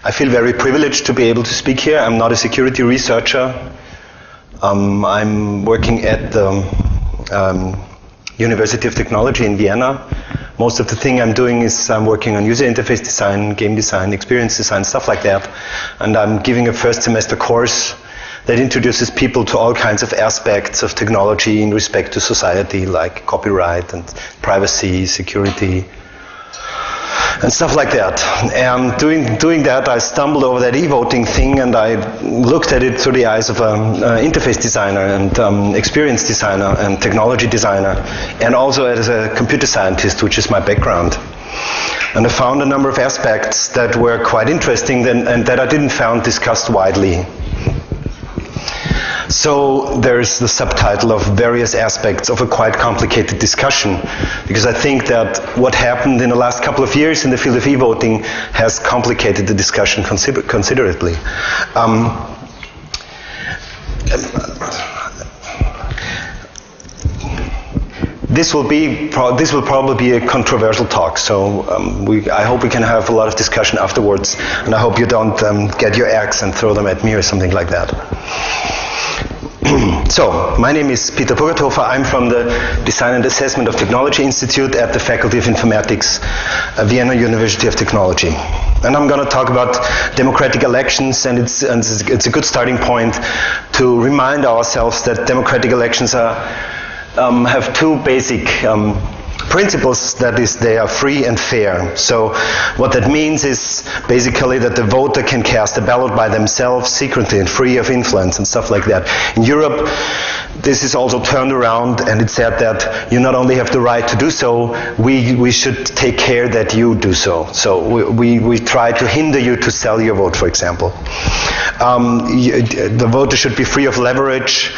I feel very privileged to be able to speak here. I'm not a security researcher. I'm working at the University of Technology in Vienna. Most of the thing I'm doing is I'm working on user interface design, game design, experience design, stuff like that. And I'm giving a first semester course that introduces people to all kinds of aspects of technology in respect to society, like copyright and privacy, security, and stuff like that. And doing that, I stumbled over that eVoting thing, and I looked at it through the eyes of an interface designer and experience designer and technology designer, and also as a computer scientist, which is my background. And I found a number of aspects that were quite interesting and that I didn't find discussed widely. So there's the subtitle of various aspects of a quite complicated discussion, because I think that what happened in the last couple of years in the field of eVoting has complicated the discussion considerably. This will probably be a controversial talk, so I hope we can have a lot of discussion afterwards, and I hope you don't get your axe and throw them at me or something like that. So, my name is Peter Burgerthofer. I'm from the Design and Assessment of Technology Institute at the Faculty of Informatics, Vienna University of Technology. And I'm going to talk about democratic elections, and it's a good starting point to remind ourselves that democratic elections have two basic principles, that is, they are free and fair. So what that means is basically that the voter can cast a ballot by themselves, secretly and free of influence and stuff like that. In Europe, this is also turned around, and it's said that you not only have the right to do so, we should take care that you do so. So we try to hinder you to sell your vote, for example. The voter should be free of leverage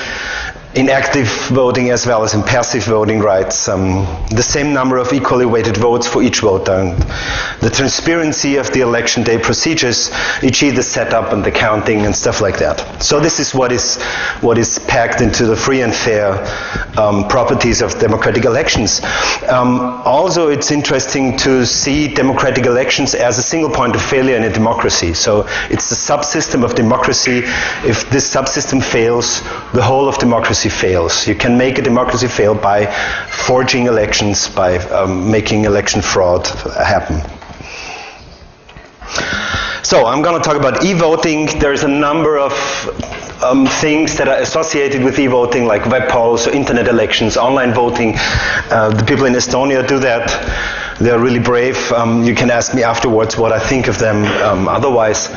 in active voting as well as in passive voting rights, the same number of equally weighted votes for each voter, and the transparency of the election day procedures, e.g. the setup and the counting and stuff like that. So this is what is packed into the free and fair properties of democratic elections. Also, it's interesting to see democratic elections as a single point of failure in a democracy. So it's the subsystem of democracy. If this subsystem fails, the whole of democracy fails. You can make a democracy fail by forging elections, by making election fraud happen. So I'm going to talk about e-voting. There's a number of things that are associated with e-voting, like web polls, or internet elections, online voting. The people in Estonia do that. They're really brave. You can ask me afterwards what I think of them otherwise.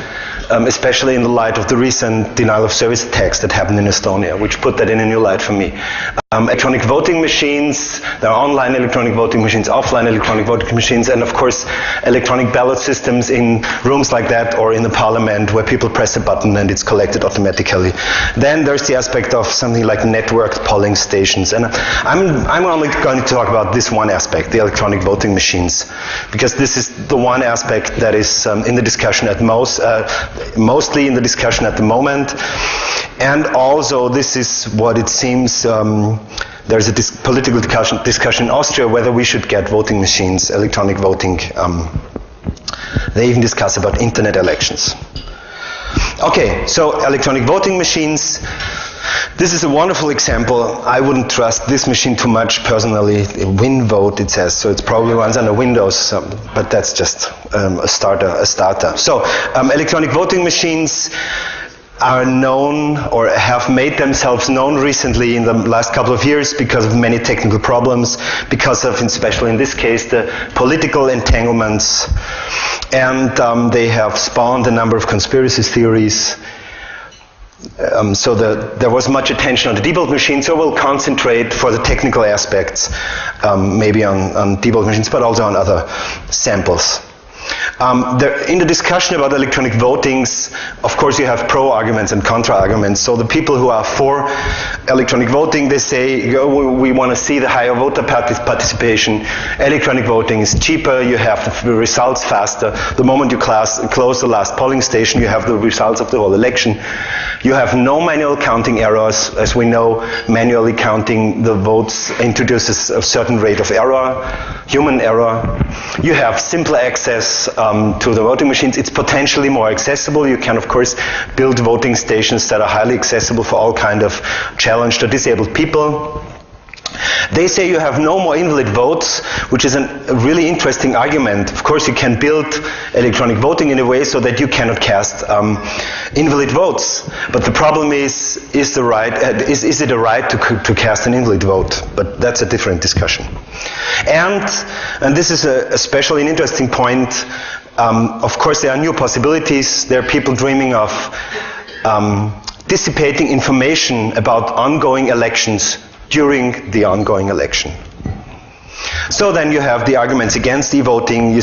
Especially in the light of the recent denial of service attacks that happened in Estonia, which put that in a new light for me. Electronic voting machines, there are online electronic voting machines, offline electronic voting machines, and of course electronic ballot systems in rooms like that, or in the parliament where people press a button and it's collected automatically. Then there's the aspect of something like networked polling stations, and I'm only going to talk about this one aspect, the electronic voting machines, because this is the one aspect that is in the discussion at mostly in the discussion at the moment. And also, this is what it seems, there's a political discussion in Austria whether we should get voting machines, electronic voting. They even discuss about internet elections. Okay, so electronic voting machines. This is a wonderful example. I wouldn't trust this machine too much personally. WinVote, it says, so it probably runs under Windows, but that's just a starter. So electronic voting machines are known, or have made themselves known recently in the last couple of years because of many technical problems, because of, especially in this case, the political entanglements, and they have spawned a number of conspiracy theories. So there was much attention on the debug machine, so we'll concentrate for the technical aspects, maybe on debug machines, but also on other samples. In the discussion about electronic votings, of course you have pro-arguments and contra-arguments. So the people who are for electronic voting, they say, we want to see the higher voter participation. Electronic voting is cheaper, you have the results faster. The moment you close the last polling station, you have the results of the whole election. You have no manual counting errors. As we know, manually counting the votes introduces a certain rate of error. human error. You have simpler access to the voting machines. It's potentially more accessible. You can, of course, build voting stations that are highly accessible for all kind of challenged or disabled people. They say you have no more invalid votes, which is a really interesting argument. Of course, you can build electronic voting in a way so that you cannot cast invalid votes. But the problem is it a right to cast an invalid vote? But that's a different discussion. And this is a especially an interesting point. Of course, there are new possibilities. There are people dreaming of dissipating information about ongoing elections during the ongoing election. So then you have the arguments against e-voting.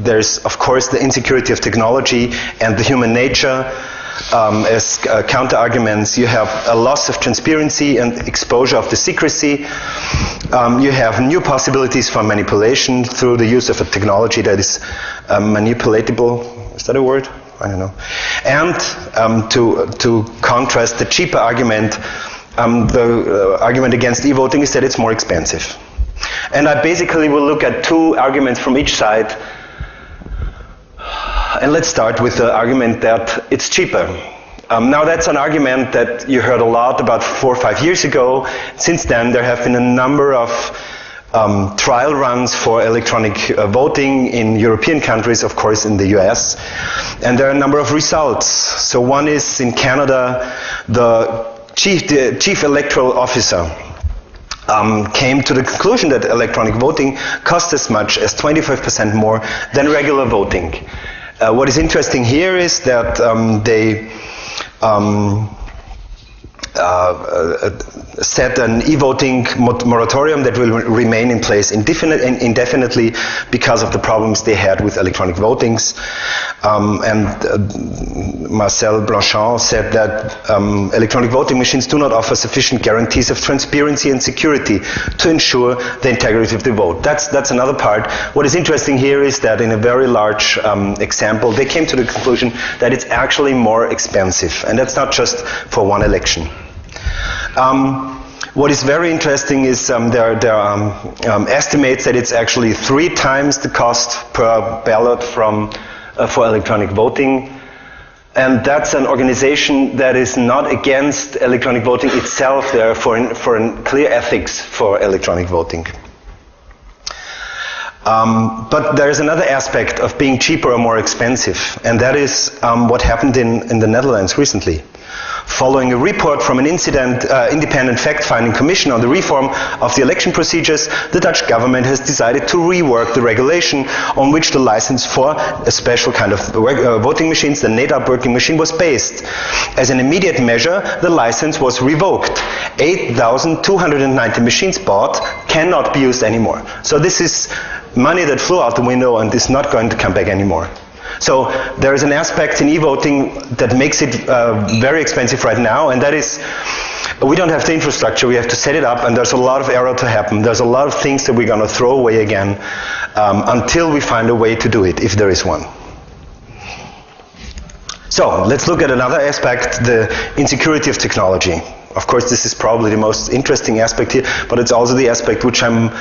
There's, of course, the insecurity of technology and the human nature as counter-arguments. You have a loss of transparency and exposure of the secrecy. You have new possibilities for manipulation through the use of a technology that is manipulatable. Is that a word? I don't know. And to contrast the cheaper argument, the argument against e-voting is that it's more expensive. And I basically will look at two arguments from each side. And let's start with the argument that it's cheaper. Now that's an argument that you heard a lot about 4 or 5 years ago. Since then there have been a number of trial runs for electronic voting in European countries, of course in the US. And there are a number of results. So one is in Canada, the chief electoral officer came to the conclusion that electronic voting costs as much as 25% more than regular voting. What is interesting here is that they set an e-voting moratorium that will remain in place indefinitely because of the problems they had with electronic votings. Marcel Blanchard said that electronic voting machines do not offer sufficient guarantees of transparency and security to ensure the integrity of the vote. That's another part. What is interesting here is that in a very large example, they came to the conclusion that it's actually more expensive, and that's not just for one election. What is very interesting is there are estimates that it's actually 3 times the cost per ballot for electronic voting. And that's an organization that is not against electronic voting itself. They are for clear ethics for electronic voting. But there is another aspect of being cheaper or more expensive, and that is what happened in the Netherlands recently. Following a report from an independent fact-finding commission on the reform of the election procedures, the Dutch government has decided to rework the regulation on which the license for a special kind of voting machines, the NEDAP working machine, was based. As an immediate measure, the license was revoked. 8,290 machines bought cannot be used anymore. So this is money that flew out the window and is not going to come back anymore. So there is an aspect in e-voting that makes it very expensive right now, and that is we don't have the infrastructure, we have to set it up, and there's a lot of error to happen. There's a lot of things that we're going to throw away again until we find a way to do it, if there is one. So let's look at another aspect, the insecurity of technology. Of course, this is probably the most interesting aspect here, but it's also the aspect which I'm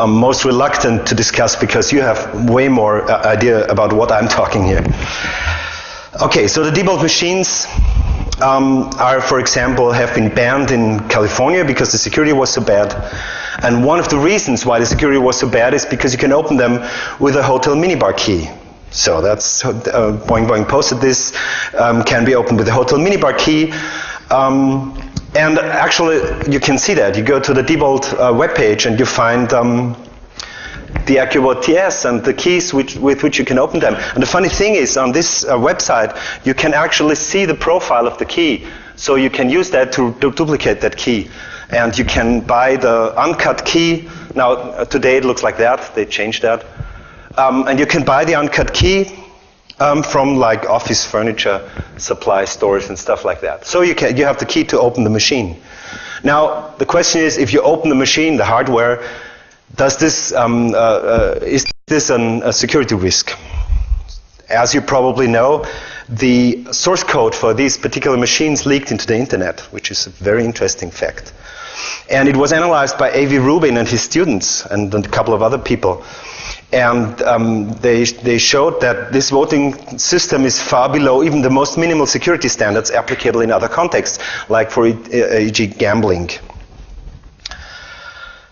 most reluctant to discuss because you have way more idea about what I'm talking here. Okay, so the default machines are, for example, have been banned in California because the security was so bad. And one of the reasons why the security was so bad is because you can open them with a hotel minibar key. So that's, Boing Boing posted this, can be opened with a hotel minibar key. And actually, you can see that. You go to the default webpage and you find the AccuVote TS and the keys with which you can open them. And the funny thing is, on this website, you can actually see the profile of the key. So you can use that to duplicate that key. And you can buy the uncut key. Now, today it looks like that. They changed that. And you can buy the uncut key from like office furniture supply stores and stuff like that. So you have the key to open the machine. Now the question is, if you open the machine, the hardware, does this is this a security risk? As you probably know, the source code for these particular machines leaked into the internet, which is a very interesting fact. And it was analyzed by A.V. Rubin and his students and a couple of other people. And they showed that this voting system is far below even the most minimal security standards applicable in other contexts, like for e.g. gambling.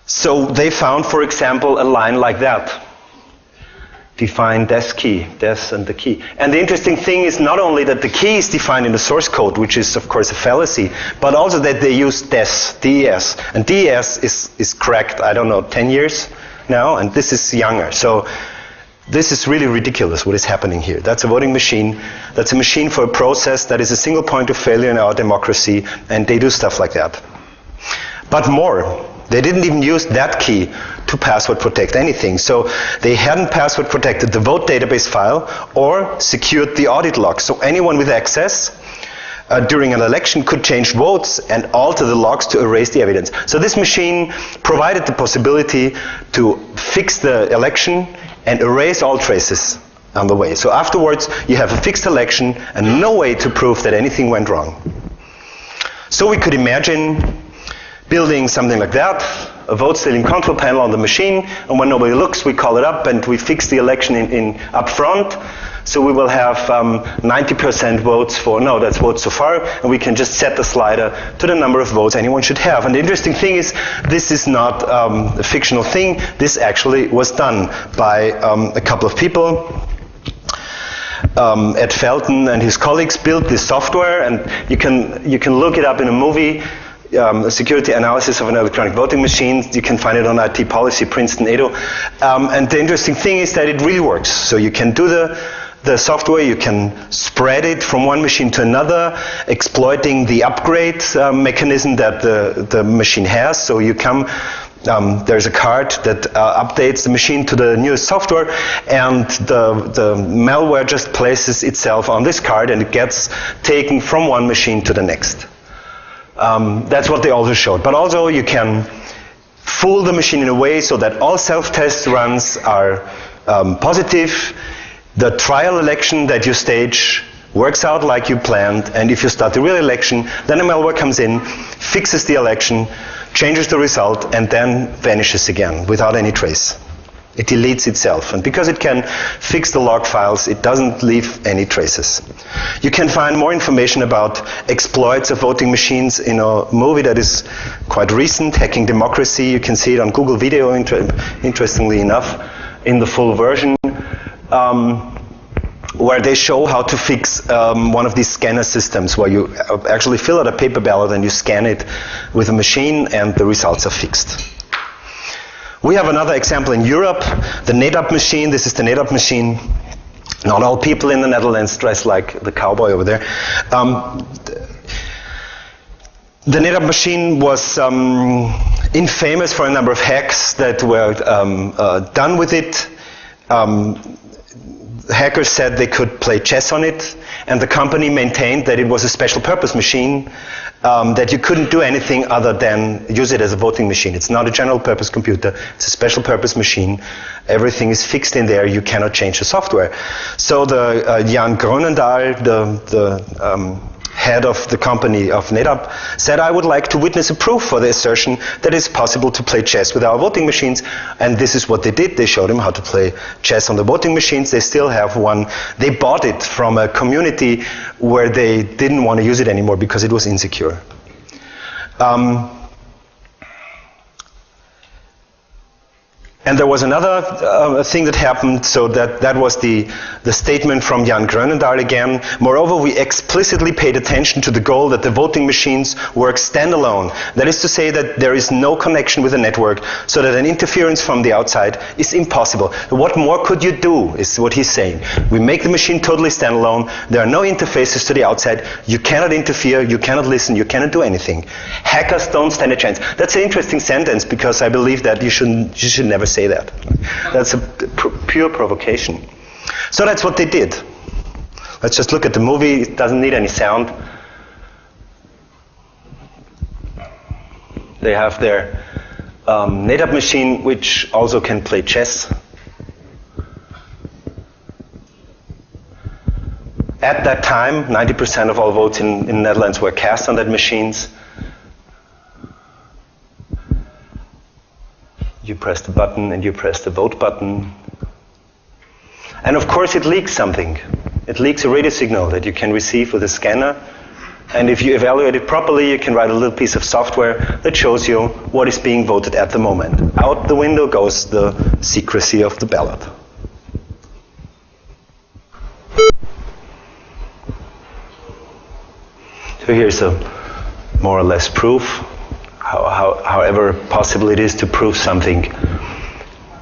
So they found, for example, a line like that. Define des key, des and the key. And the interesting thing is not only that the key is defined in the source code, which is of course a fallacy, but also that they use des, DES. And DES is cracked, I don't know, 10 years now, and this is younger. So this is really ridiculous what is happening here. That's a voting machine. That's a machine for a process that is a single point of failure in our democracy, and they do stuff like that. But more. They didn't even use that key to password protect anything. So they hadn't password protected the vote database file or secured the audit log. So anyone with access during an election could change votes and alter the logs to erase the evidence. So this machine provided the possibility to fix the election and erase all traces on the way. So afterwards, you have a fixed election and no way to prove that anything went wrong. So we could imagine building something like that, a vote stealing control panel on the machine, and when nobody looks, we call it up and we fix the election in up front. So we will have 90% votes for, no, that's votes so far, and we can just set the slider to the number of votes anyone should have. And the interesting thing is, this is not a fictional thing. This actually was done by a couple of people. Ed Felton and his colleagues built this software, and you can look it up in a movie. Security analysis of an electronic voting machine. You can find it on IT Policy, Princeton, Edo. And the interesting thing is that it really works. So you can do the software, you can spread it from one machine to another, exploiting the upgrade mechanism that the machine has. So you come, there's a card that updates the machine to the newest software, and the malware just places itself on this card, and it gets taken from one machine to the next. That's what they also showed. But also you can fool the machine in a way so that all self-test runs are positive. The trial election that you stage works out like you planned, and if you start the real election, then a malware comes in, fixes the election, changes the result, and then vanishes again without any trace. It deletes itself, and because it can fix the log files, it doesn't leave any traces. You can find more information about exploits of voting machines in a movie that is quite recent, Hacking Democracy. You can see it on Google Video, interestingly enough, in the full version, where they show how to fix one of these scanner systems, where you actually fill out a paper ballot and you scan it with a machine, and the results are fixed. We have another example in Europe, the NetApp machine. This is the NetApp machine. Not all people in the Netherlands dress like the cowboy over there. The NetApp machine was infamous for a number of hacks that were done with it. Hackers said they could play chess on it, and the company maintained that it was a special purpose machine, that you couldn't do anything other than use it as a voting machine. It's not a general purpose computer, it's a special purpose machine. Everything is fixed in there, you cannot change the software. So the Jan Groenendahl, the head of the company of NetApp, said, I would like to witness a proof for the assertion that it's possible to play chess with our voting machines. And this is what they did. They showed him how to play chess on the voting machines. They still have one. They bought it from a community where they didn't want to use it anymore because it was insecure. And there was another thing that happened, so that was the statement from Jan Groenendahl again. Moreover, we explicitly paid attention to the goal that the voting machines work standalone. That is to say that there is no connection with the network, so that an interference from the outside is impossible. What more could you do, is what he's saying. We make the machine totally standalone. There are no interfaces to the outside. You cannot interfere, you cannot listen, you cannot do anything. Hackers don't stand a chance. That's an interesting sentence, because I believe that you should never say that. That's a pure provocation. So that's what they did. Let's just look at the movie. It doesn't need any sound. They have their NetApp machine, which also can play chess. At that time, 90% of all votes in the Netherlands were cast on that machines. You press the button and you press the vote button. And of course it leaks something. It leaks a radio signal that you can receive with a scanner. And if you evaluate it properly, you can write a little piece of software that shows you what is being voted at the moment. Out the window goes the secrecy of the ballot. So here's a more or less proof, however possible it is to prove something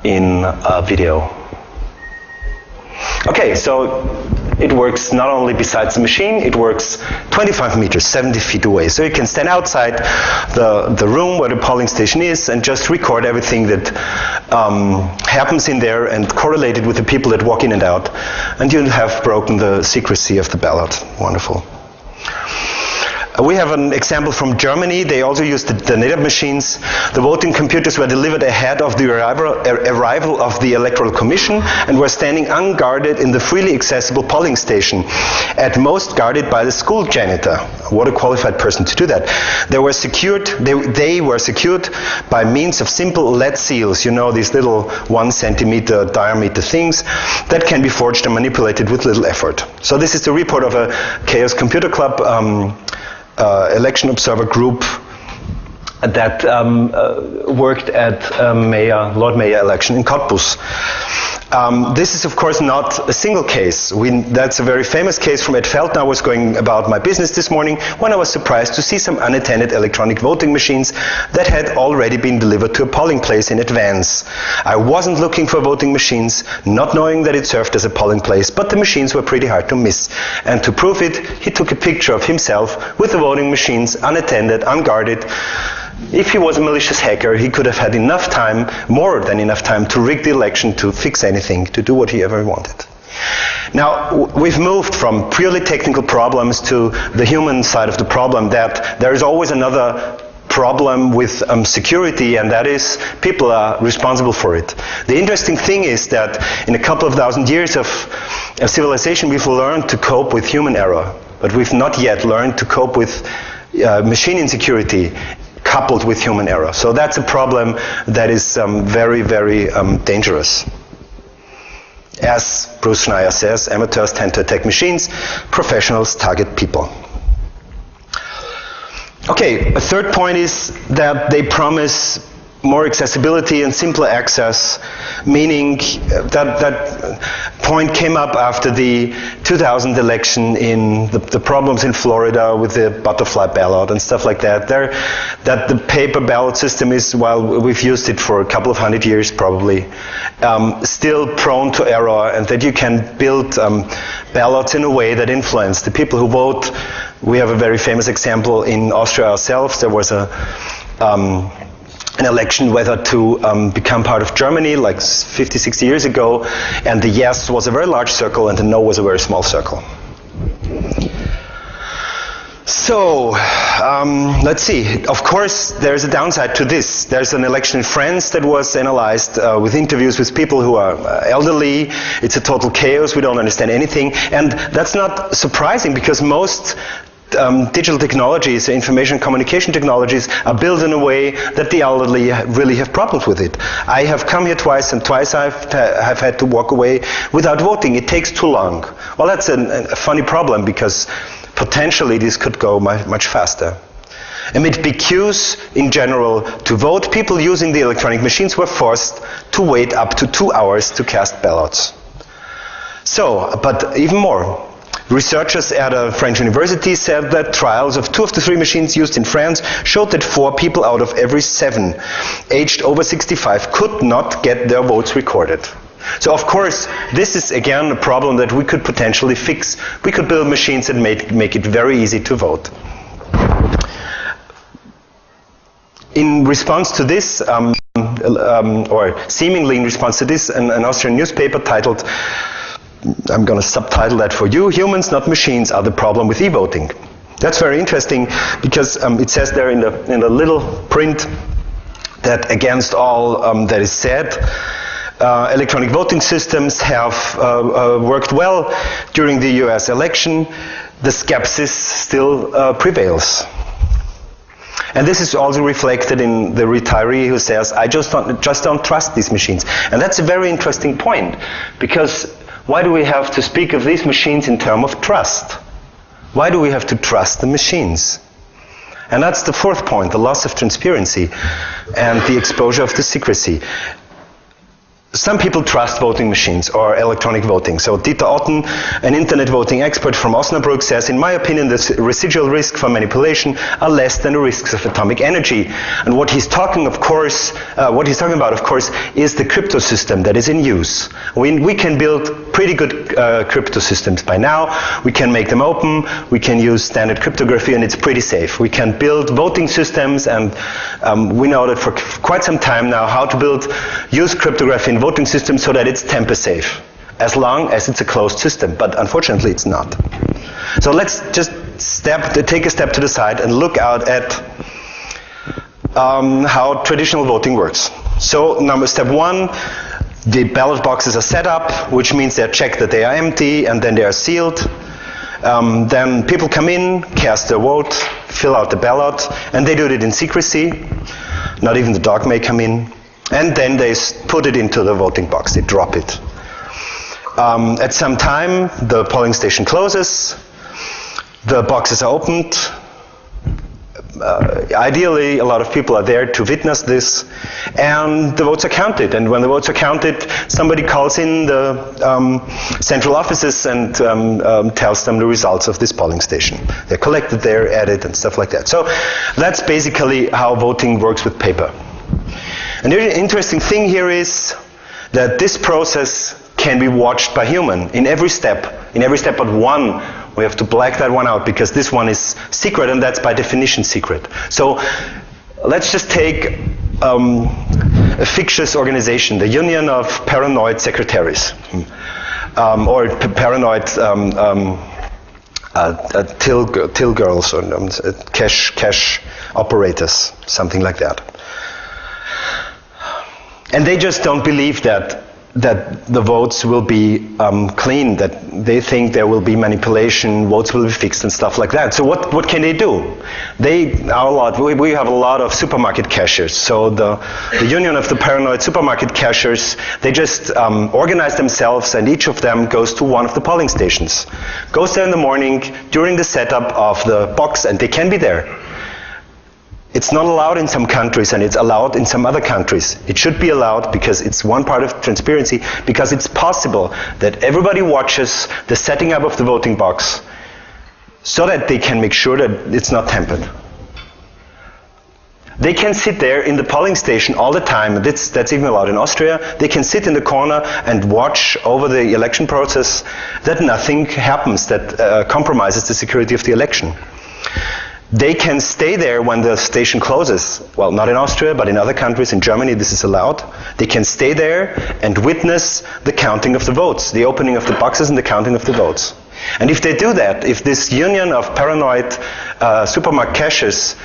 in a video. Okay, so it works not only besides the machine, it works 25 meters, 70 feet away. So you can stand outside the room where the polling station is and just record everything that happens in there and correlate it with the people that walk in and out. And you have broken the secrecy of the ballot. Wonderful. We have an example from Germany. They also used the native machines. The voting computers were delivered ahead of the arrival of the Electoral Commission and were standing unguarded in the freely accessible polling station, at most guarded by the school janitor. What a qualified person to do that. They were secured by means of simple lead seals, you know, these little 1 centimeter diameter things that can be forged and manipulated with little effort. So this is the report of a Chaos Computer Club election observer group that worked at Lord Mayor election in Cottbus. This is of course not a single case. That's a very famous case from Ed Feldner. I was going about my business this morning when I was surprised to see some unattended electronic voting machines that had already been delivered to a polling place in advance. I wasn't looking for voting machines, not knowing that it served as a polling place, but the machines were pretty hard to miss. And to prove it, he took a picture of himself with the voting machines, unattended, unguarded. If he was a malicious hacker, he could have had enough time, more than enough time, to rig the election, to fix anything, to do what he ever wanted. Now, we've moved from purely technical problems to the human side of the problem, that there is always another problem with security, and that is people are responsible for it. The interesting thing is that in a couple of thousand years of civilization, we've learned to cope with human error, but we've not yet learned to cope with machine insecurity coupled with human error. So that's a problem that is very, very dangerous. As Bruce Schneier says, amateurs tend to attack machines, professionals target people. Okay, a third point is that they promise more accessibility and simpler access, meaning that point came up after the 2000 election in the problems in Florida with the butterfly ballot and stuff like that. That the paper ballot system is, while we've used it for a couple of 100 years probably, still prone to error, and that you can build ballots in a way that influence the people who vote. We have a very famous example in Austria ourselves. There was an election whether to become part of Germany like 50, 60 years ago, and the yes was a very large circle and the no was a very small circle. So, let's see. Of course, there's a downside to this. There's an election in France that was analyzed with interviews with people who are elderly. It's a total chaos. We don't understand anything. And that's not surprising, because most digital technologies, information and communication technologies, are built in a way that the elderly really have problems with it. I have come here twice, and twice I've had to walk away without voting. It takes too long. Well, that's a funny problem, because potentially this could go much faster. Amid big queues in general to vote, people using the electronic machines were forced to wait up to 2 hours to cast ballots. So, but even more. Researchers at a French university said that trials of 2 of the 3 machines used in France showed that 4 people out of every 7 aged over 65 could not get their votes recorded. So of course, this is again a problem that we could potentially fix. We could build machines that make it very easy to vote. In response to this, or seemingly in response to this, an Austrian newspaper titled, I'm going to subtitle that for you, "Humans, Not Machines, Are the Problem with eVoting." That's very interesting, because it says there in the little print that against all that is said, electronic voting systems have worked well during the US election. The skepsis still prevails. And this is also reflected in the retiree who says, I just don't trust these machines. And that's a very interesting point, because why do we have to speak of these machines in terms of trust? Why do we have to trust the machines? And that's the fourth point, the loss of transparency and the exposure of the secrecy. Some people trust voting machines or electronic voting. So Dieter Otten, an internet voting expert from Osnabrück, says, in my opinion, the residual risk for manipulation are less than the risks of atomic energy. And what he's talking about, of course, is the crypto system that is in use. We can build pretty good crypto systems by now. We can make them open. We can use standard cryptography, and it's pretty safe. We can build voting systems, and we know that for quite some time now how to use cryptography in voting systems so that it's tamper safe, as long as it's a closed system. But unfortunately, it's not. So let's just take a step to the side and look out at how traditional voting works. So step one, the ballot boxes are set up, which means they're checked that they are empty, and then they are sealed. Then people come in, cast their vote, fill out the ballot, and they do it in secrecy. Not even the dog may come in. And then they put it into the voting box. They drop it. At some time, the polling station closes. The boxes are opened. Ideally, a lot of people are there to witness this. And the votes are counted. And when the votes are counted, somebody calls in the central offices and tells them the results of this polling station. They're collected there, added, and stuff like that. So that's basically how voting works with paper. And the interesting thing here is that this process can be watched by human in every step but one. We have to black that one out because this one is secret, and that's by definition secret. So let's just take a fictitious organization, the Union of Paranoid Secretaries, or Paranoid till girls, or cash operators, something like that. And they just don't believe that the votes will be clean, that they think there will be manipulation, votes will be fixed and stuff like that. So what can they do? We have a lot of supermarket cashiers. So the Union of the Paranoid Supermarket Cashiers, they just organize themselves, and each of them goes to one of the polling stations. Goes there in the morning during the setup of the box, and they can be there. It's not allowed in some countries, and it's allowed in some other countries. It should be allowed because it's one part of transparency, because it's possible that everybody watches the setting up of the voting box so that they can make sure that it's not tampered. They can sit there in the polling station all the time. That's even allowed in Austria. They can sit in the corner and watch over the election process that nothing happens that compromises the security of the election. They can stay there when the station closes. Well, not in Austria, but in other countries. In Germany, this is allowed. They can stay there and witness the counting of the votes, the opening of the boxes and the counting of the votes. And if they do that, if this union of paranoid supermarket cashiers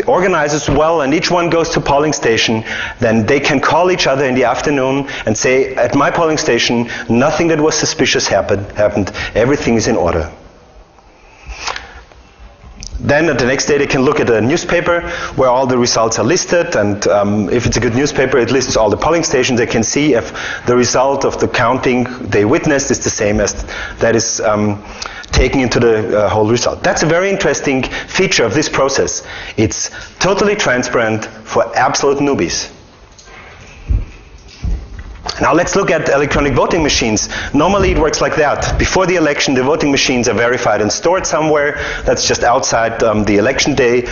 organizes well and each one goes to polling station, then they can call each other in the afternoon and say, at my polling station, nothing that was suspicious happened. Everything is in order. Then the next day they can look at a newspaper where all the results are listed, and if it's a good newspaper, it lists all the polling stations. They can see if the result of the counting they witnessed is the same as that is taken into the whole result. That's a very interesting feature of this process. It's totally transparent for absolute newbies. Now let's look at electronic voting machines. Normally it works like that. Before the election, the voting machines are verified and stored somewhere. That's just outside the election day.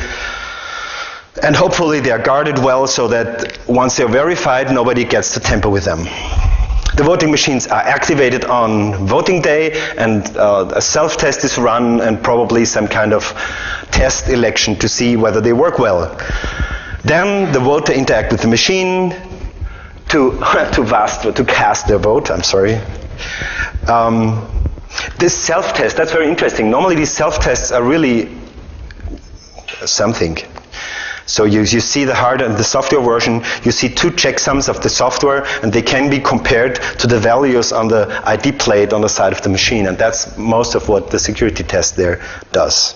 And hopefully they are guarded well so that once they're verified, nobody gets to tamper with them. The voting machines are activated on voting day, and a self-test is run, and probably some kind of test election to see whether they work well. Then the voter interacts with the machine to cast their vote. I'm sorry. This self-test, that's very interesting. Normally these self-tests are really something. So you see the hardware and the software version, you see two checksums of the software, and they can be compared to the values on the ID plate on the side of the machine, and that's most of what the security test there does.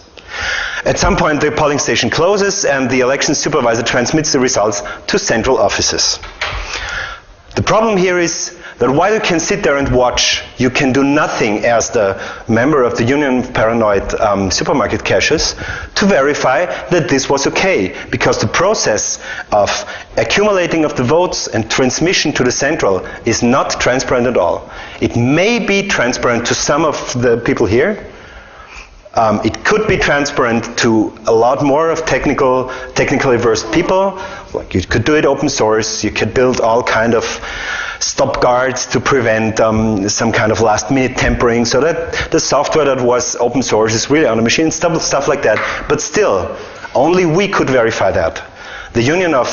At some point, the polling station closes and the election supervisor transmits the results to central offices. The problem here is that while you can sit there and watch, you can do nothing as the member of the Union of Paranoid Supermarket Cashiers to verify that this was okay, because the process of accumulating of the votes and transmission to the central is not transparent at all. It may be transparent to some of the people here. It could be transparent to a lot more of technically versed people. Like, you could do it open source. You could build all kind of stop guards to prevent some kind of last-minute tampering, so that the software that was open source is really on the machine, stuff like that. But still, only we could verify that. The Union of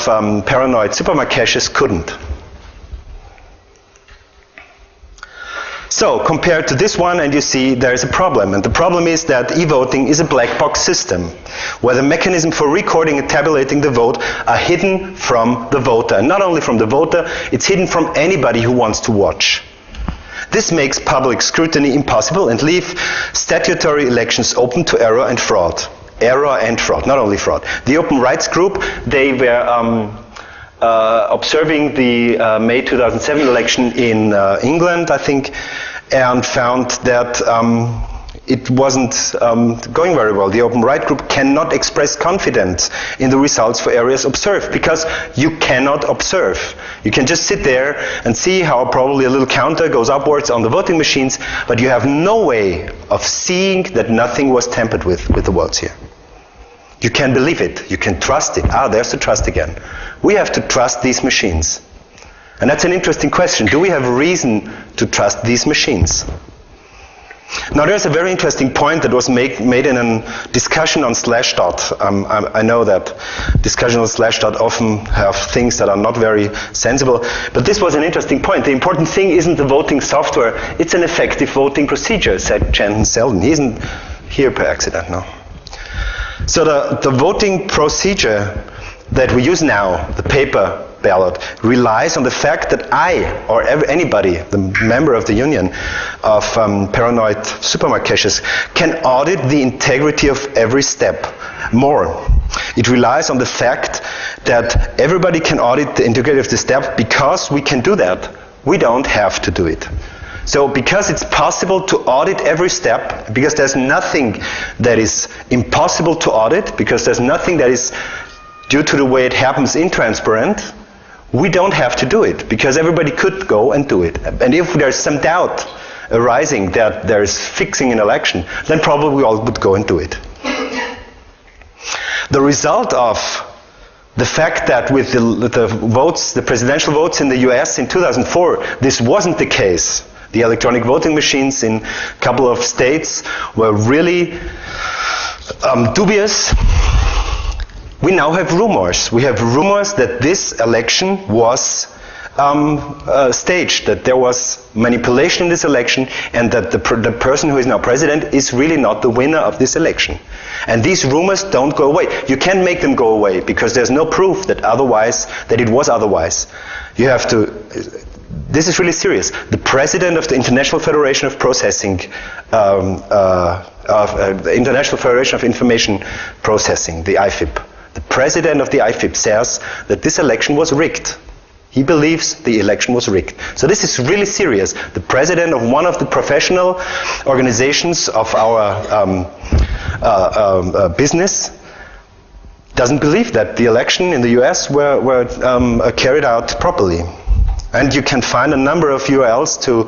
Paranoid Supermarket Cashiers couldn't. So, compared to this one, and you see there is a problem. And the problem is that eVoting is a black box system, where the mechanism for recording and tabulating the vote are hidden from the voter. And not only from the voter, it's hidden from anybody who wants to watch. This makes public scrutiny impossible and leaves statutory elections open to error and fraud. Error and fraud, not only fraud. The Open Rights Group, they were observing the May 2007 election in England, I think, and found that it wasn't going very well. The Open Rights Group cannot express confidence in the results for areas observed, because you cannot observe. You can just sit there and see how probably a little counter goes upwards on the voting machines, but you have no way of seeing that nothing was tampered with the votes here. You can believe it. You can trust it. Ah, there's the trust again. We have to trust these machines. And that's an interesting question. Do we have reason to trust these machines? Now, there's a very interesting point that was made in a discussion on Slashdot. I know that discussions on Slashdot often have things that are not very sensible, but this was an interesting point. The important thing isn't the voting software, it's an effective voting procedure, said Jensen Selden. He isn't here per accident, no. So the voting procedure that we use now, the paper ballot, relies on the fact that I, or anybody, the member of the Union of Paranoid Supermarket Cashiers, can audit the integrity of every step. More, it relies on the fact that everybody can audit the integrity of the step. Because we can do that, we don't have to do it. So because it's possible to audit every step, because there's nothing that is impossible to audit, because there's nothing that is, due to the way it happens, intransparent, we don't have to do it, because everybody could go and do it. And if there's some doubt arising that there's fixing an election, then probably we all would go and do it. The result of the fact that with the votes, the presidential votes in the US in 2004, this wasn't the case. The electronic voting machines in a couple of states were really dubious. We now have rumors. We have rumors that this election was staged, that there was manipulation in this election, and that the person who is now president is really not the winner of this election. And these rumors don't go away. You can't make them go away, because there's no proof that it was otherwise. You have to. This is really serious. The president of the International Federation of Processing, the International Federation of Information Processing, the IFIP. The president of the IFIP says that this election was rigged. He believes the election was rigged. So this is really serious. The president of one of the professional organizations of our business doesn't believe that the election in the US were carried out properly. And you can find a number of URLs to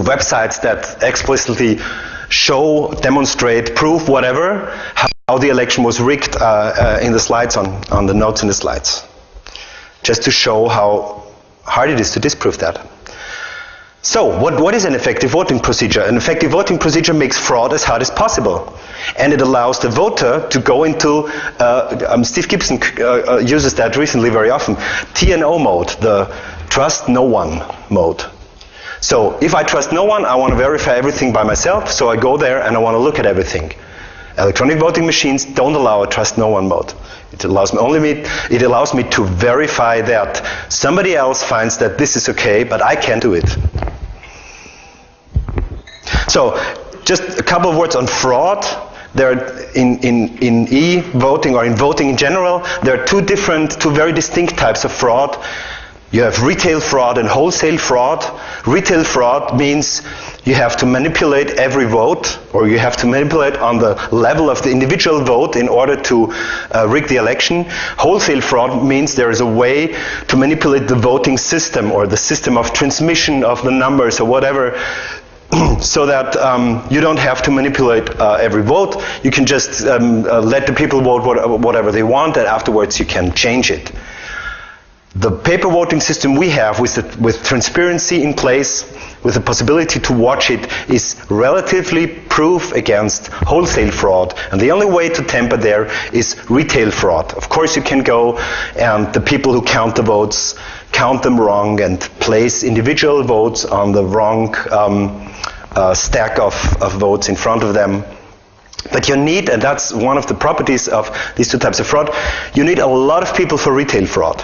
websites that explicitly show, demonstrate, prove, whatever, how the election was rigged in the slides, on the notes in the slides. Just to show how hard it is to disprove that. So, what is an effective voting procedure? An effective voting procedure makes fraud as hard as possible. And it allows the voter to go into, Steve Gibson uses that recently very often, TNO mode, the trust no one mode. So, if I trust no one, I want to verify everything by myself, so I go there and I want to look at everything. Electronic voting machines don't allow a trust no one mode. It allows me to verify that somebody else finds that this is okay, but I can't do it. So, just a couple of words on fraud. There are, in e-voting or in voting in general, there are two very distinct types of fraud. You have retail fraud and wholesale fraud. Retail fraud means you have to manipulate every vote, or you have to manipulate on the level of the individual vote in order to rig the election. Wholesale fraud means there is a way to manipulate the voting system or the system of transmission of the numbers or whatever, so that you don't have to manipulate every vote. You can just let the people vote whatever they want, and afterwards you can change it. The paper voting system we have with transparency in place, with the possibility to watch it, is relatively proof against wholesale fraud. And the only way to tamper there is retail fraud. Of course you can go and the people who count the votes count them wrong and place individual votes on the wrong stack of votes in front of them. But you need, and that's one of the properties of these two types of fraud, you need a lot of people for retail fraud.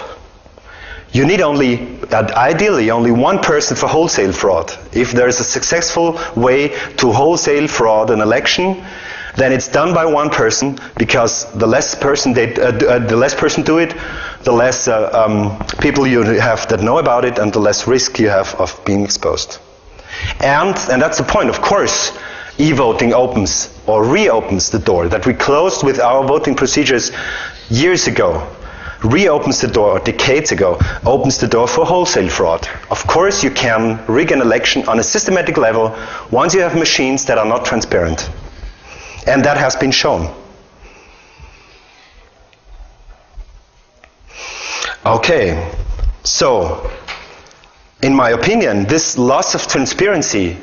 You need ideally only one person for wholesale fraud. If there is a successful way to wholesale fraud an election, then it's done by one person, because the less person do it, the less people you have that know about it, and the less risk you have of being exposed. And that's the point, of course, e-voting opens or reopens the door that we closed with our voting procedures years ago. Reopens the door, or decades ago, opens the door for wholesale fraud. Of course you can rig an election on a systematic level once you have machines that are not transparent. And that has been shown. Okay, so in my opinion, this loss of transparency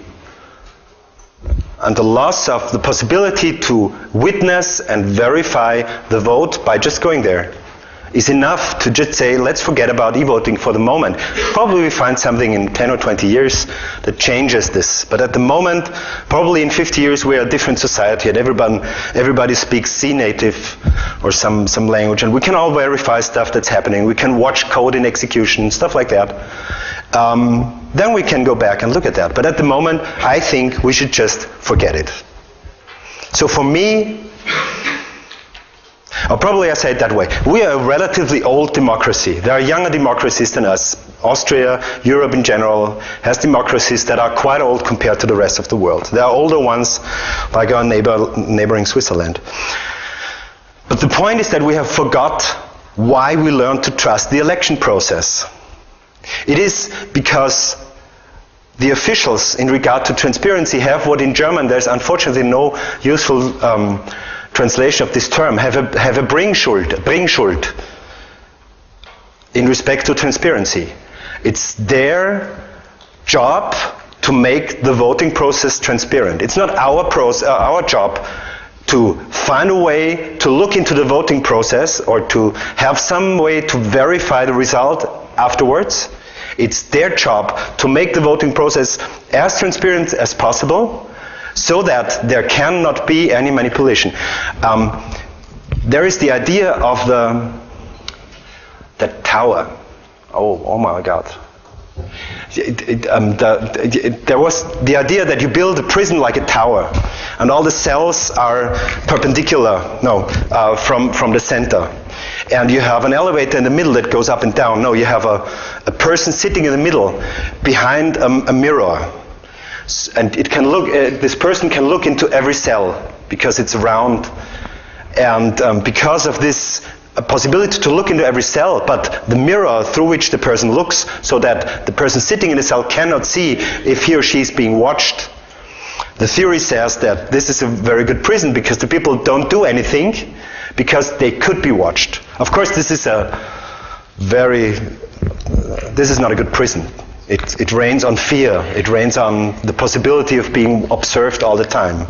and the loss of the possibility to witness and verify the vote by just going there is enough to just say, let's forget about e-voting for the moment. Probably we find something in 10 or 20 years that changes this. But at the moment, probably in 50 years, we are a different society, and everybody speaks C-native or some language, and we can all verify stuff that's happening. We can watch code in execution, stuff like that. Then we can go back and look at that. But at the moment, I think we should just forget it. So for me, or probably I say it that way, we are a relatively old democracy. There are younger democracies than us. Austria, Europe in general, has democracies that are quite old compared to the rest of the world. There are older ones, like our neighboring Switzerland. But the point is that we have forgot why we learned to trust the election process. It is because the officials, in regard to transparency, have what in German there's unfortunately no useful translation of this term, have a Bringschuld in respect to transparency. It's their job to make the voting process transparent. It's not our job to find a way to look into the voting process or to have some way to verify the result afterwards. It's their job to make the voting process as transparent as possible, so that there cannot be any manipulation. There is the idea of the tower. Oh my God. There was the idea that you build a prison like a tower, and all the cells are perpendicular, from the center. And you have an elevator in the middle that goes up and down. No, you have a person sitting in the middle behind a mirror. And it can look. This person can look into every cell because it's round, and because of this possibility to look into every cell, but the mirror through which the person looks, so that the person sitting in the cell cannot see if he or she is being watched. The theory says that this is a very good prison because the people don't do anything because they could be watched. Of course, this is not a good prison. It rains on fear. It rains on the possibility of being observed all the time.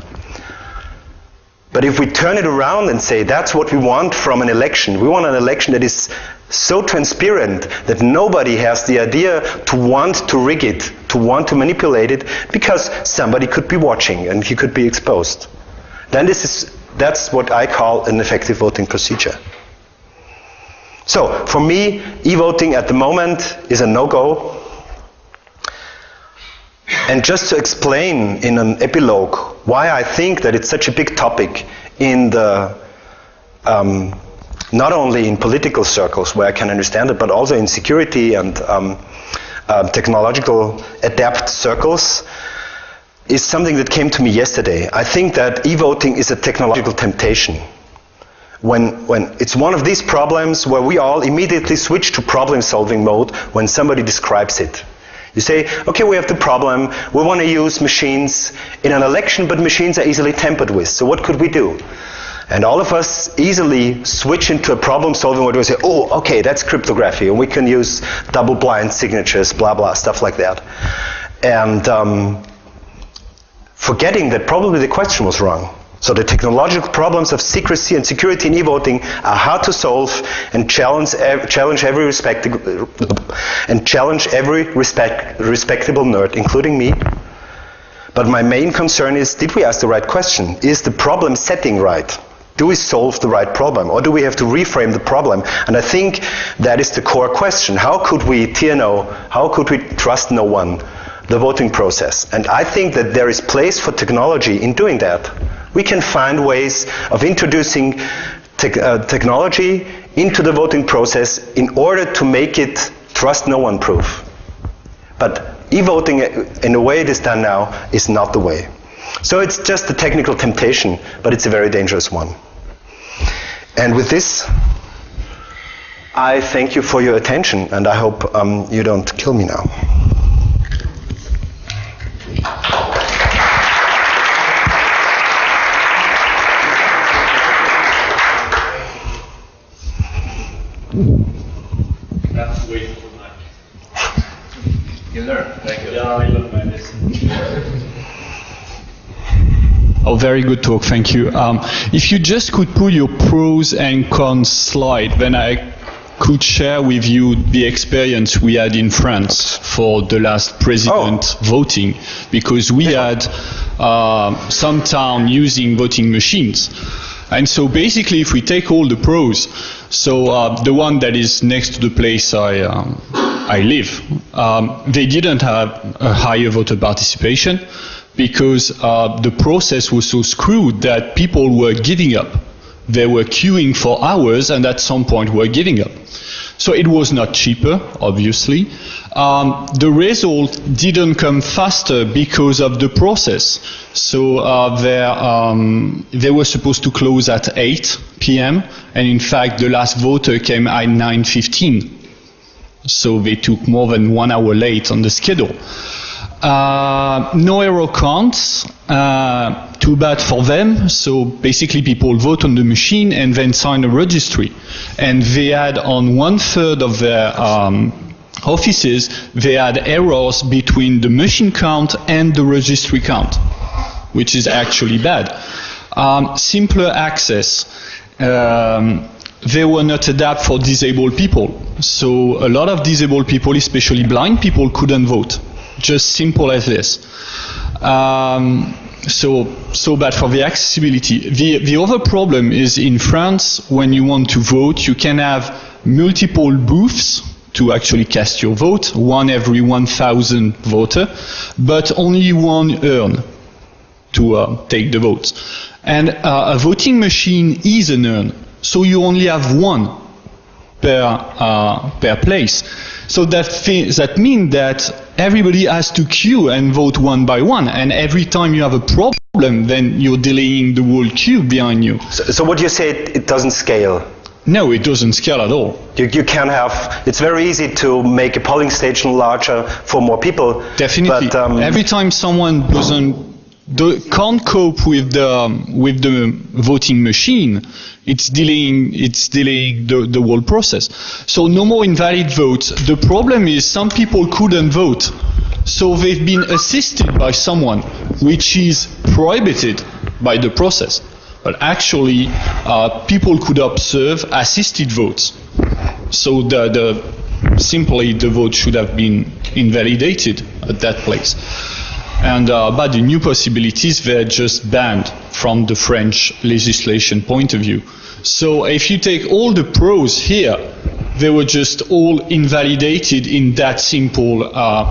But if we turn it around and say that's what we want from an election, we want an election that is so transparent that nobody has the idea to want to rig it, to want to manipulate it, because somebody could be watching and he could be exposed. Then that's what I call an effective voting procedure. So for me, e-voting at the moment is a no-go. And just to explain in an epilogue why I think that it's such a big topic in the not only in political circles where I can understand it, but also in security and technological adept circles, is something that came to me yesterday. I think that e-voting is a technological temptation. When it's one of these problems where we all immediately switch to problem-solving mode when somebody describes it. You say, okay, we have the problem, we want to use machines in an election, but machines are easily tampered with, so what could we do? And all of us easily switch into a problem-solving where we say, oh, okay, that's cryptography, and we can use double-blind signatures, blah, blah, stuff like that. And forgetting that probably the question was wrong. So the technological problems of secrecy and security in e-voting are hard to solve and challenge every respectable nerd, including me. But my main concern is, did we ask the right question? Is the problem setting right? Do we solve the right problem, or do we have to reframe the problem? And I think that is the core question. How could we TNO? How could we trust no one? The voting process. And I think that there is place for technology in doing that. We can find ways of introducing technology into the voting process in order to make it trust no one proof. But e-voting, in the way it is done now, is not the way. So it's just a technical temptation, but it's a very dangerous one. And with this, I thank you for your attention, and I hope you don't kill me now. That's way too much. You learn. Thank you. Yeah, I learned my lesson. Oh, very good talk. Thank you. If you just could put your pros and cons slide, then I could share with you the experience we had in France for the last president voting, because we had some town using voting machines. And so basically, if we take all the pros, so the one that is next to the place I live, they didn't have a higher voter participation because the process was so screwed that people were giving up. They were queuing for hours and at some point were giving up. So it was not cheaper, obviously. The result didn't come faster because of the process. So they were supposed to close at 8 p.m. and in fact the last voter came at 9:15. So they took more than 1 hour late on the schedule. No error counts. Too bad for them. So basically people vote on the machine and then sign a registry. And they had on 1/3 of their offices, they had errors between the machine count and the registry count, which is actually bad. Simpler access. They were not adapted for disabled people. So a lot of disabled people, especially blind people, couldn't vote. Just simple as this. So bad for the accessibility. The other problem is in France, when you want to vote, you can have multiple booths to actually cast your vote, one every 1,000 voter, but only one urn to take the votes. And a voting machine is an urn, so you only have one per place. So that means that everybody has to queue and vote one by one, and every time you have a problem, then you're delaying the whole queue behind you. So what you say, it doesn't scale? No, it doesn't scale at all. You can have, it's very easy to make a polling station larger for more people. Definitely. But, every time someone can't cope with the voting machine, it's delaying the whole process. So no more invalid votes. The problem is some people couldn't vote, so they've been assisted by someone, which is prohibited by the process. But actually, people could observe assisted votes. So simply the vote should have been invalidated at that place. And but the new possibilities, they're just banned from the French legislation point of view. So if you take all the pros here, they were just all invalidated in that simple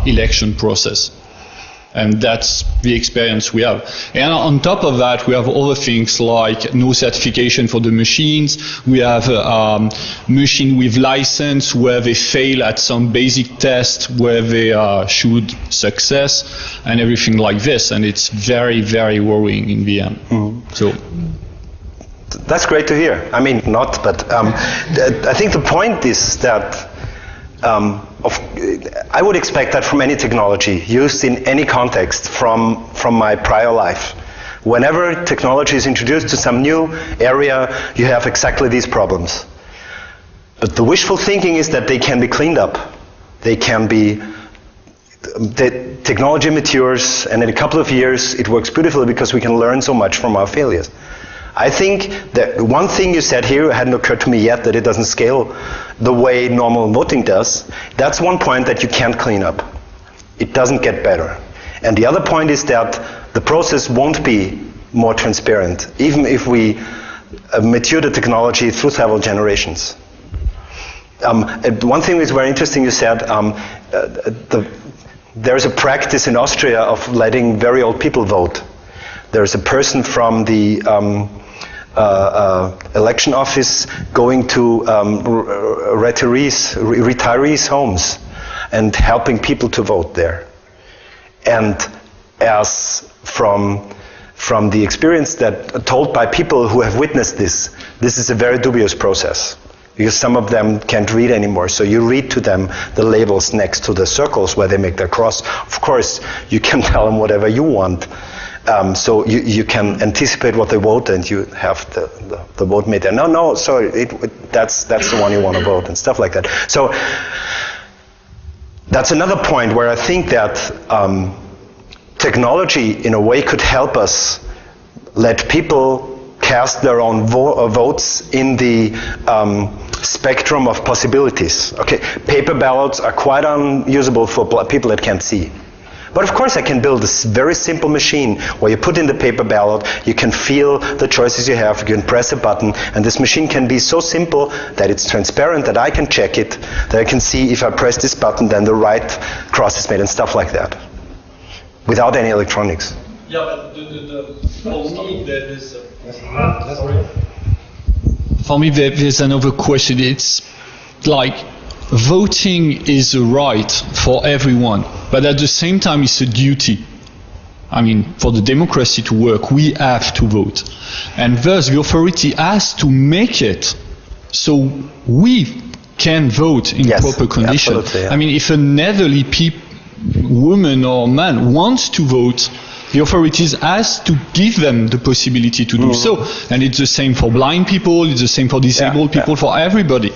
election process. And that's the experience we have. And on top of that, we have other things like no certification for the machines. We have a machine with license where they fail at some basic test where they should success and everything like this. And it's very, very worrying in the end. So. That's great to hear. I mean, not, but I think the point is that I would expect that from any technology used in any context from my prior life. Whenever technology is introduced to some new area, you have exactly these problems. But the wishful thinking is that they can be cleaned up. The technology matures, and in a couple of years it works beautifully because we can learn so much from our failures. I think that one thing you said here hadn't occurred to me yet, that it doesn't scale the way normal voting does. That's one point that you can't clean up. It doesn't get better. And the other point is that the process won't be more transparent, even if we mature the technology through several generations. One thing is very interesting, you said there's a practice in Austria of letting very old people vote. There's a person from the election office going to retirees' homes and helping people to vote there. And as from the experience that told by people who have witnessed this is a very dubious process, because some of them can't read anymore. So you read to them the labels next to the circles where they make their cross. Of course, you can tell them whatever you want. So you can anticipate what they vote, and you have the vote made there. No, sorry, that's the one you want to vote, and stuff like that. So that's another point where I think that technology, in a way, could help us let people cast their own votes in the spectrum of possibilities. Okay, paper ballots are quite unusable for people that can't see. But of course I can build this very simple machine where you put in the paper ballot, you can feel the choices you have, you can press a button, and this machine can be so simple that it's transparent, that I can check it, that I can see if I press this button, then the right cross is made, and stuff like that, without any electronics. Yeah, but for me there's another question. It's like, voting is a right for everyone, but at the same time it's a duty. I mean, for the democracy to work, we have to vote. And thus the authority has to make it so we can vote in proper conditions. Yeah. I mean, if an elderly woman or man wants to vote, the authorities has to give them the possibility to do so. And it's the same for blind people, it's the same for disabled people, for everybody.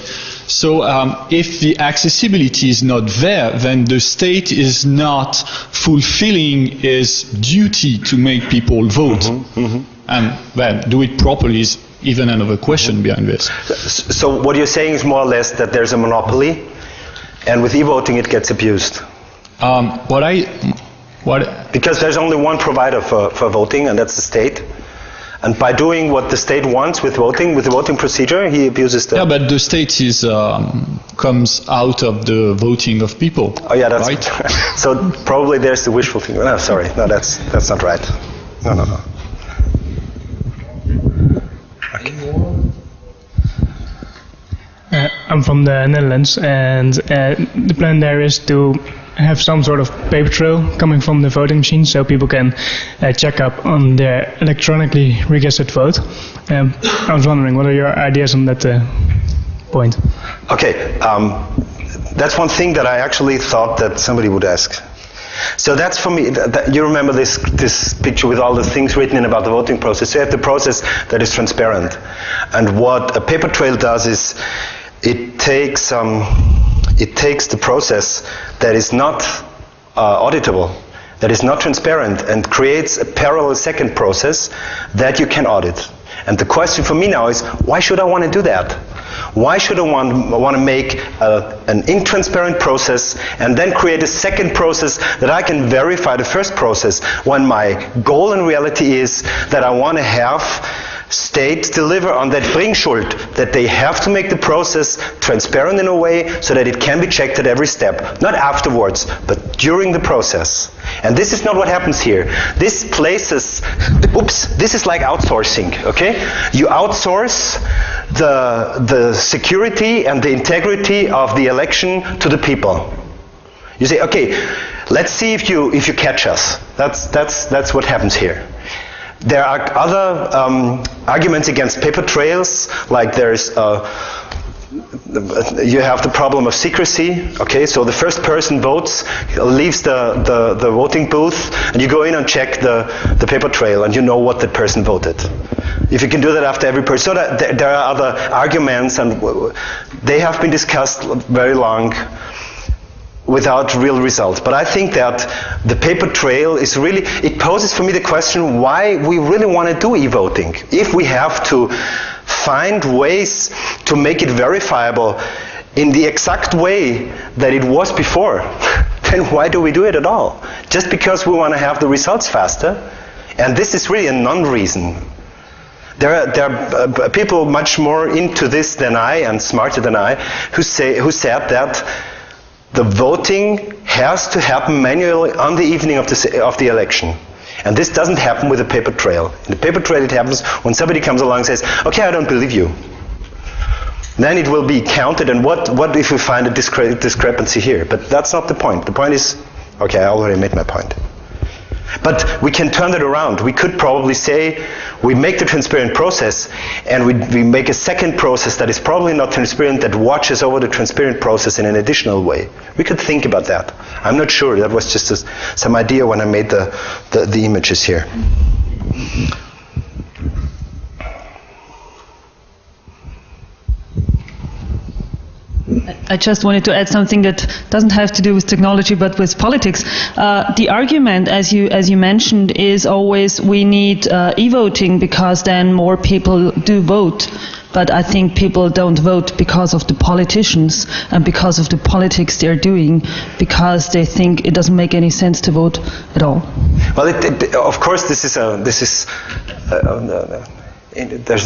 So if the accessibility is not there, then the state is not fulfilling its duty to make people vote. And then do it properly is even another question behind this. So what you're saying is more or less that there's a monopoly, and with e-voting it gets abused. Because there's only one provider for voting, and that's the state. And by doing what the state wants with voting, with the voting procedure, he abuses the... Yeah, but the state is comes out of the voting of people. Oh yeah, that's right. So probably there's the wishful thinking. No, sorry, no, that's not right. No. Okay. I'm from the Netherlands, and the plan there is to have some sort of paper trail coming from the voting machine, so people can check up on their electronically registered vote. I was wondering, what are your ideas on that point? Okay, that's one thing that I actually thought that somebody would ask. So that's for me, you remember this picture with all the things written in about the voting process. So you have the process that is transparent. And what a paper trail does is it takes the process that is not auditable, that is not transparent, and creates a parallel second process that you can audit. And the question for me now is, why should I want to do that? Why should I want to make an intransparent process and then create a second process that I can verify the first process, when my goal in reality is that I want to have states deliver on that Bringschuld, that they have to make the process transparent in a way so that it can be checked at every step, not afterwards, but during the process. And this is not what happens here. This places, this is like outsourcing, okay? You outsource the security and the integrity of the election to the people. You say, okay, let's see if you catch us. That's what happens here. There are other arguments against paper trails, like there's you have the problem of secrecy. Okay, so the first person votes, leaves the voting booth, and you go in and check the paper trail, and you know what that person voted. If you can do that after every person, so that there are other arguments, and they have been discussed very long without real results. But I think that the paper trail is really, it poses for me the question why we really want to do e-voting. If we have to find ways to make it verifiable in the exact way that it was before, then why do we do it at all? Just because we want to have the results faster? And this is really a non-reason. There are people much more into this than I, and smarter than I, who said that the voting has to happen manually on the evening of the election. And this doesn't happen with a paper trail. In the paper trail it happens when somebody comes along and says, okay, I don't believe you. Then it will be counted, and what if we find a discrepancy here? But that's not the point. The point is, okay, I already made my point. But we can turn it around. We could probably say we make the transparent process, and we make a second process that is probably not transparent, that watches over the transparent process in an additional way. We could think about that. I'm not sure. That was just some idea when I made the images here. I just wanted to add something that doesn't have to do with technology but with politics. The argument, as you mentioned, is always we need e-voting because then more people do vote. But I think people don't vote because of the politicians and because of the politics they're doing, because they think it doesn't make any sense to vote at all. Well, of course, there's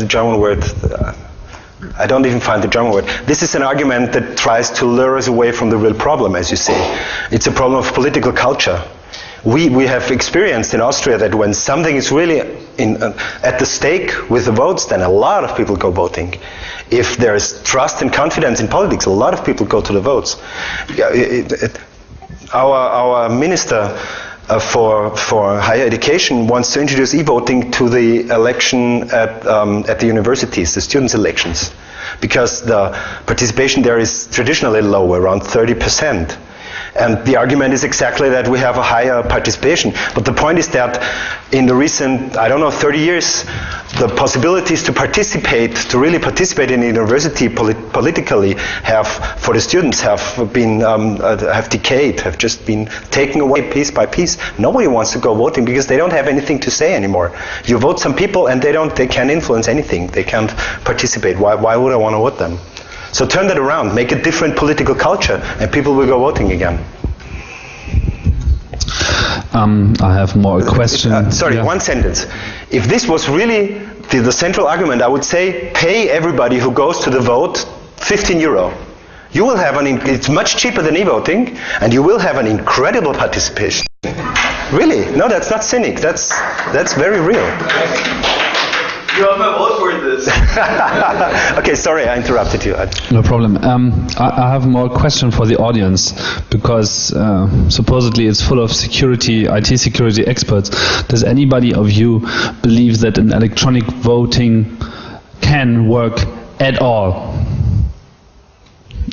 a German word. I don't even find the German word. This is an argument that tries to lure us away from the real problem, as you say. It's a problem of political culture. We have experienced in Austria that when something is really at the stake with the votes, then a lot of people go voting. If there's trust and confidence in politics, a lot of people go to the votes. Our minister for higher education wants to introduce e-voting to the election at the universities, the students' elections, because the participation there is traditionally low, around 30%. And the argument is exactly that we have a higher participation. But the point is that in the recent, 30 years, the possibilities to really participate in the university politically for the students have decayed, have just been taken away piece by piece. Nobody wants to go voting because they don't have anything to say anymore. You vote some people and they can't influence anything. They can't participate. Why would I want to vote them? So turn that around, make a different political culture, and people will go voting again. I have more questions. One sentence. If this was really the central argument, I would say pay everybody who goes to the vote 15 euro. You will have it's much cheaper than e-voting, and you will have an incredible participation. Really? No, that's not cynic. That's very real. You have my vote for this. Okay, sorry, I interrupted you. No problem. I have more question for the audience, because supposedly it's full of IT security experts. Does anybody of you believe that an electronic voting can work at all?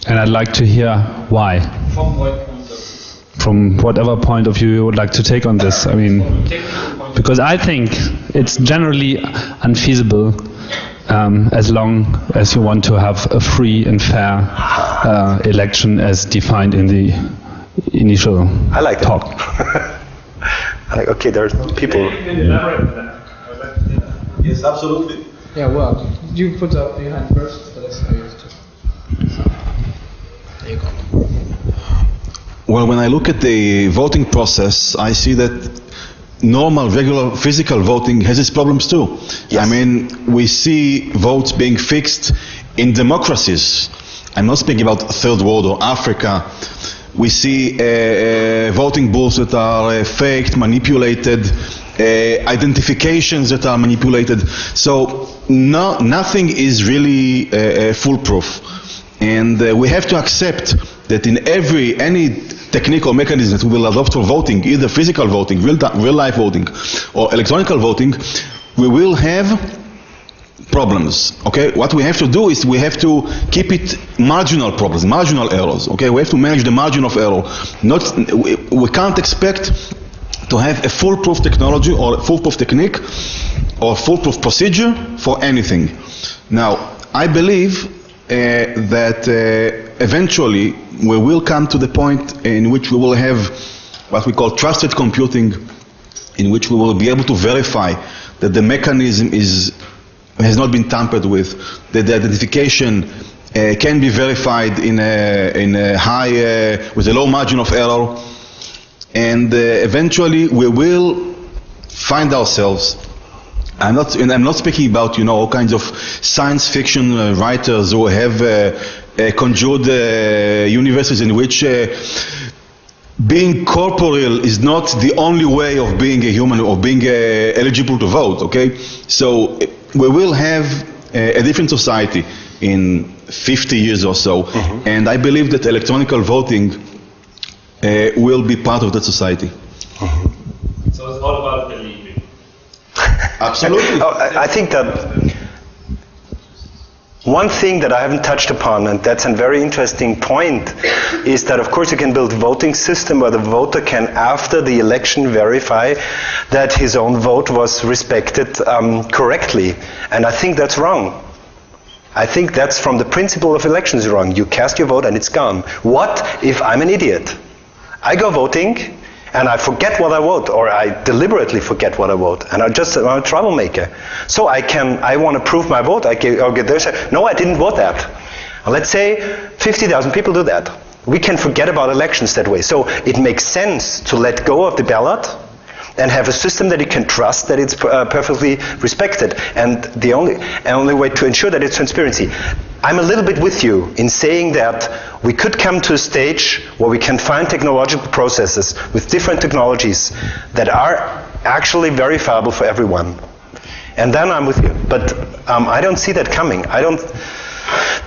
And I'd like to hear why. From what point of view? From whatever point of view you would like to take on this. I mean, because I think it's generally unfeasible as long as you want to have a free and fair election as defined in the initial talk. Okay, there's people. Yes, absolutely. Yeah, well, you put up your hand first. There you go. Well, when I look at the voting process, I see that normal, regular, physical voting has its problems too. Yes. I mean, we see votes being fixed in democracies. I'm not speaking about third world or Africa. We see voting booths that are faked, manipulated, identifications that are manipulated. So nothing is really foolproof. And we have to accept that in any technical mechanism that we will adopt for voting, either physical voting, real-life voting, or electronic voting, we will have problems. Okay, what we have to do is we have to keep it marginal problems, marginal errors. Okay, we have to manage the margin of error. We can't expect to have a foolproof technology or a foolproof technique or foolproof procedure for anything. Now, I believe that eventually we will come to the point in which we will have what we call trusted computing, in which we will be able to verify that the mechanism has not been tampered with, that the identification can be verified in a high, with a low margin of error, and eventually we will find ourselves. I'm not speaking about all kinds of science fiction writers who have conjured universes in which being corporeal is not the only way of being a human or being eligible to vote. Okay, so we will have a different society in 50 years or so, and I believe that electronic voting will be part of that society. So it's all about believing. Absolutely. I think that one thing that I haven't touched upon, and that's a very interesting point, is that of course you can build a voting system where the voter can, after the election, verify that his own vote was respected correctly. And I think that's wrong. I think that's from the principle of elections wrong. You cast your vote and it's gone. What if I'm an idiot? I go voting and I forget what I vote, or I deliberately forget what I vote, and I'm a troublemaker. So I want to prove my vote. I'll get there and say, no, I didn't vote that. And let's say 50,000 people do that. We can forget about elections that way. So it makes sense to let go of the ballot and have a system that you can trust that it's perfectly respected. And the only way to ensure that it's transparency. I'm a little bit with you in saying that we could come to a stage where we can find technological processes with different technologies that are actually verifiable for everyone. And then I'm with you. But I don't see that coming.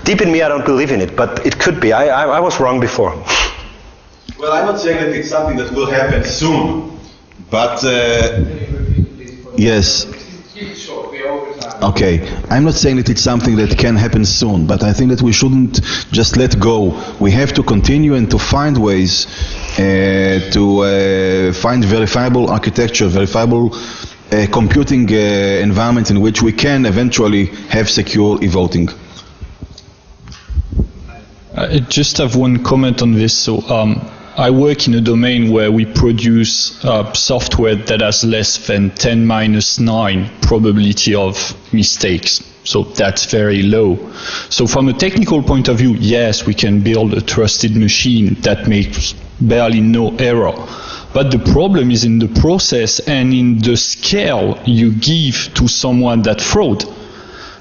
Deep in me, I don't believe in it, but it could be. I was wrong before. Well, I'm not saying that it's something that will happen soon, but yes. Okay, I'm not saying that it's something that can happen soon, but I think that we shouldn't just let go. We have to continue and to find ways to find verifiable architecture, verifiable computing environments in which we can eventually have secure e-voting. I just have one comment on this. So I work in a domain where we produce software that has less than 10⁻⁹ probability of mistakes. So that's very low. So from a technical point of view, yes, we can build a trusted machine that makes barely no error. But the problem is in the process and in the scale you give to someone that fraud.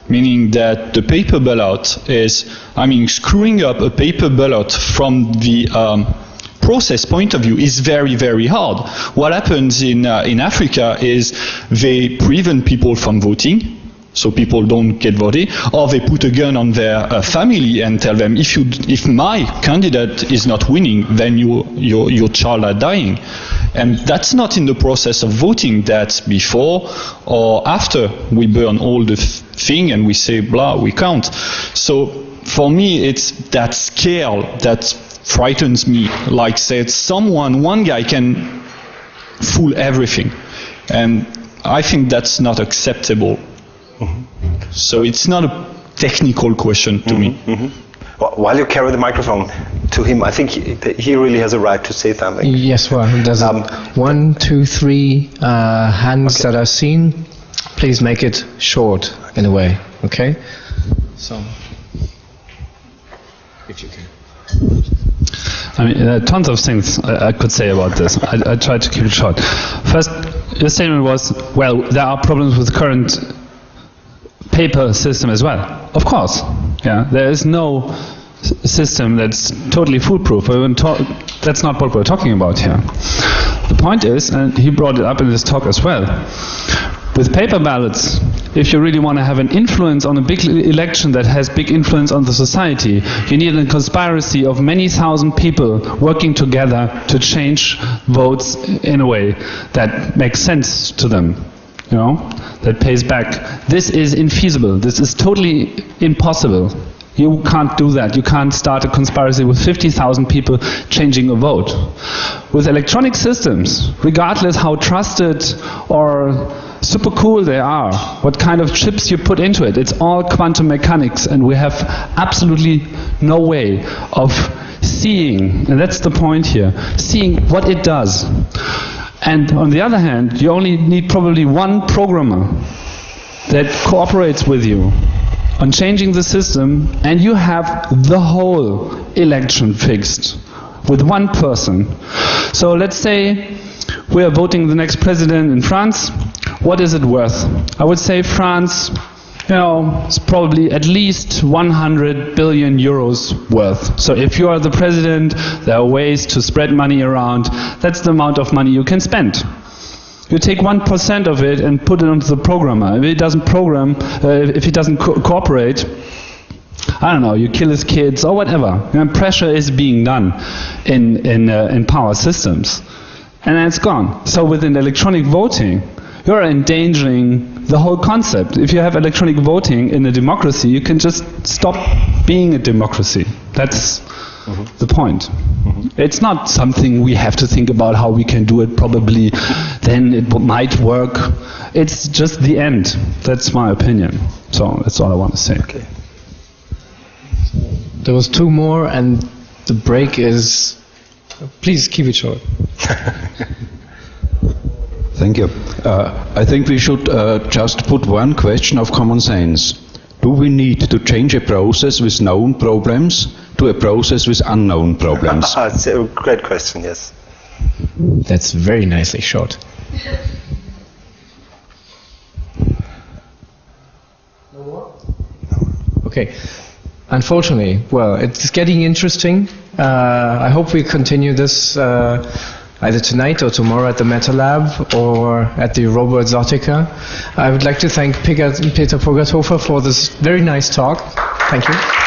Meaning that the paper ballot is, screwing up a paper ballot from the process point of view is very, very hard. What happens in Africa is they prevent people from voting, so people don't get voted, or they put a gun on their family and tell them, if my candidate is not winning, then your child are dying. And that's not in the process of voting, that's before or after we burn all the thing and we say, blah, we count. So for me, it's that scale that frightens me. Like said, one guy can fool everything. And I think that's not acceptable. So it's not a technical question to me. While you carry the microphone to him, I think he really has a right to say something. Yes, well, there's 1, 2, 3 hands that are seen. Please make it short in a way, okay? So, if you can. Tons of things I could say about this. I try to keep it short. First, Your statement was, well, there are problems with current paper system as well. Of course, yeah. There is no system that's totally foolproof. That's not what we're talking about here. The point is, and he brought it up in his talk as well, with paper ballots, if you really want to have an influence on a big election that has big influence on the society, you need a conspiracy of many thousand people working together to change votes in a way that makes sense to them, you know, that pays back. This is infeasible. This is totally impossible. You can't do that. You can't start a conspiracy with 50,000 people changing a vote. With electronic systems, regardless how trusted or super cool they are, what kind of chips you put into it, it's all quantum mechanics, and we have absolutely no way of seeing, and that's the point here, seeing what it does. And on the other hand, you only need probably one programmer that cooperates with you on changing the system, and you have the whole election fixed with one person. So let's say we are voting the next president in France. What is it worth? I would say France, you know, is probably at least 100 billion euros worth. So if you are the president, there are ways to spread money around. That's the amount of money you can spend. You take 1% of it and put it onto the programmer. If he doesn't program, if he doesn't cooperate, I don't know, you kill his kids or whatever. You know, pressure is being done in power systems, and then it's gone. So within electronic voting, you're endangering the whole concept. If you have electronic voting in a democracy, you can just stop being a democracy. That's the point. It's not something we have to think about how we can do it. Probably then it might work. It's just the end. That's my opinion. So that's all I want to say. Okay. There was two more, and the break is... Please keep it short. Thank you. I think we should just put one question of common sense. Do we need to change a process with known problems to a process with unknown problems? It's a great question, yes. That's very nicely short. No more? Okay. Unfortunately, well, it's getting interesting. I hope we continue this either tonight or tomorrow at the Meta Lab or at the Robo Exotica. I would like to thank Peter Pogathofer for this very nice talk. Thank you.